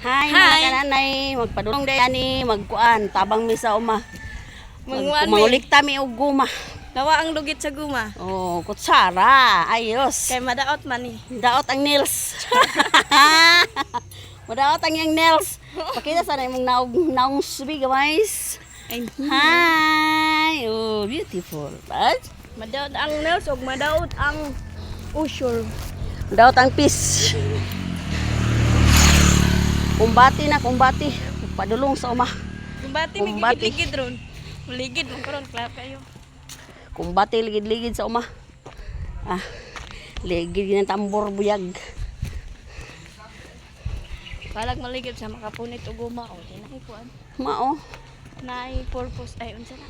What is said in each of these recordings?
Hi mga kananay, magpadulong day ani, magkuan, tabang mi sa uma. Magulikta mi og guma. Nawa ang lugit sa guma. Oh, kutsara, ayos. Kay madaot man ni. Daot ang nails. Madaot ang yang nails. Pakita sa imong naong subi guys. Hi. Oh, beautiful. Right? Madaot ang nails ug madaot ang usure. Daot ang piece. Kumbati na, kumbati. Padulong sa uma. Kumbati mi Kumbati. ligid ron. Ligid mo karon klap kayo. Kumbati ligid-ligid sa uma. Ah, ligid ng tambor buyag. Palag maligid sa makapunit og guma o dinay kuan. Mao. Nay purpose ay unsa na.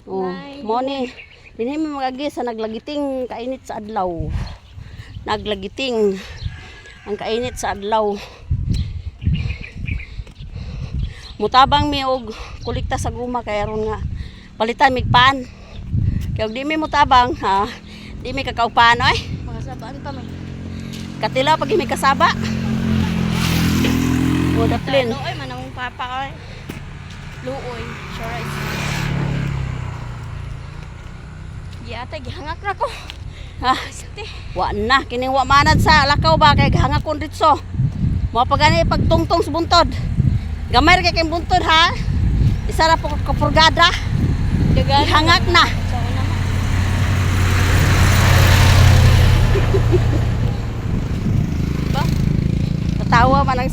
Oh, mo ni. Dinhi mi magagi sa naglagiting kainit sa adlaw. Naglagiting ang kainit sa adlaw. Mutabang mi og kulikta sa guma kay aron nga palitan mig paan. Kay og di mi mutabang ha, di mi kakaupan oy. Makasabaan pa man. Katila pag mi kasaba. O the plane. Luoy man ang papa oy. Luoy, sure. Giyata gihangak ra ko. Ha, Siti. wa na kining wa manad sa lakaw ba kay hangak kon ditso. Mo pagani pagtungtong sa buntod. Gamay ra kay kay buntod ha. Isa ra po kapurgada. Dagan Hangak na. sa una man. Ba? Patawa man ang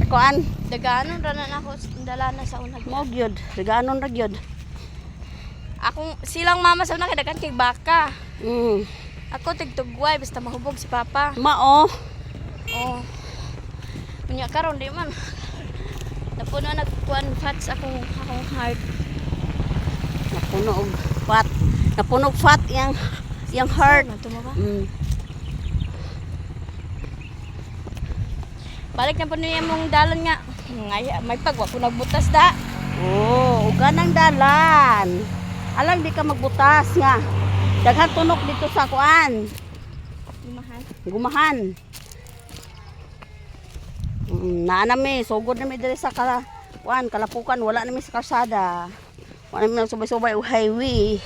kuan. Daganon ra na ako dala na sa una. Mo gyud, reganon ra gyud. Akong silang mama sa una kay daghan kay baka. Ako tigtugway basta mahubog si papa. Mao. Oh. Unya karon di man. Napuno nagkuan fats akong heart. Napuno og fat. Napuno og fat yang heart. Ano to mo ba? Balik na po niya mong dalan nga. Ngay may pagwa ko nagbutas da. Oh, uga nang dalan. Alang di ka magbutas nga. Daghan tunok dito sa kuan. Lumahan. Gumahan. Naanami, sugod na mi diri sa kuan, kalapukan, wala na mi sa kalsada. Wala na mi nagsubay-subay og highway.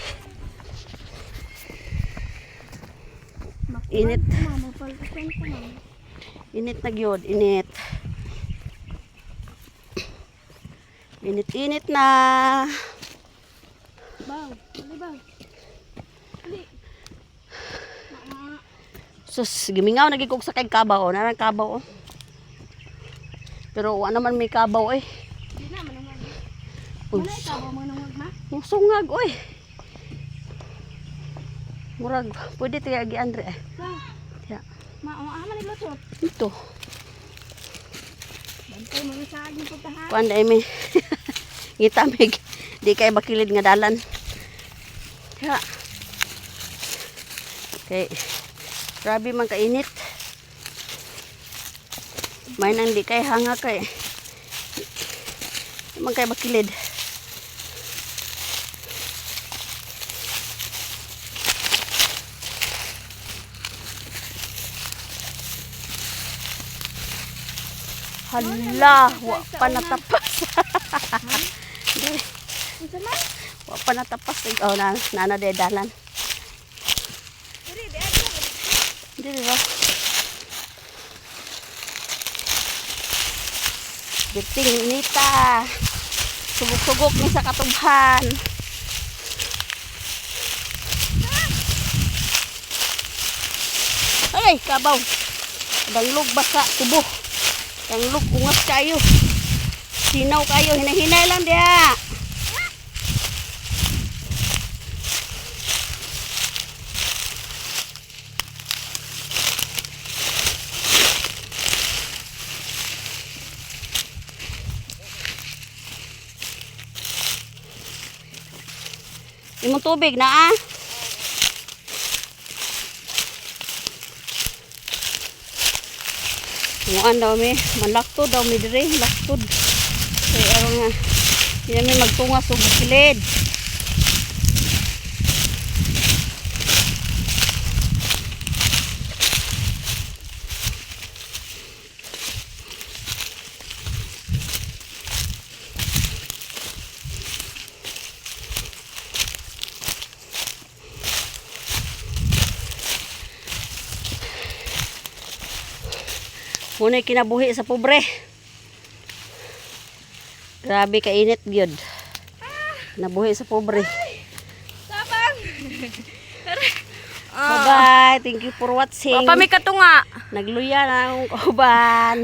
Init. Mama palikuan ko na. Init na gyud, init. Init na. Bang, ali bang. Ali. Sus, gimingaw nagikog sa kay kabaw, narang kabaw. Oh. Pero wa naman may kabaw eh. Di na manungag. Uy, Wala ikaw mo manungag ma? yung sungag oy. Murag, pwede tayo agi Andre eh. Sa. Ya, Ma, aman ni lutot. ito. Bantay mo sa aging pagkahan. Kuan dai mi. Ngitamig. Di kay bakilid nga dalan. Ya. Okay. Grabe man kainit. May nang di kay hanga kay. Man kay bakilid. Hala, wa pa natapas. Dili, Unsa man? wa pa natapas. Oh, nana de dalan. Diri, di ay. Dili ba? Biting inita. Sugok-sugok ni sa katubhan. Ay, kabaw. Danglog basa tubo. Danglog ungas kayo. Sinaw kayo, hinahinay lang dia. Imong tubig na ah. Muan daw mi, manlaktod daw mi dire, laktod. Kaya aron nga, hindi mi magtungas og kilid. Muna kinabuhi sa pobre. Grabe kainit gyud. Nabuhi sa pobre. Sabang. Bye-bye. Thank you for watching. Papa may katunga. Nagluya na akong kauban.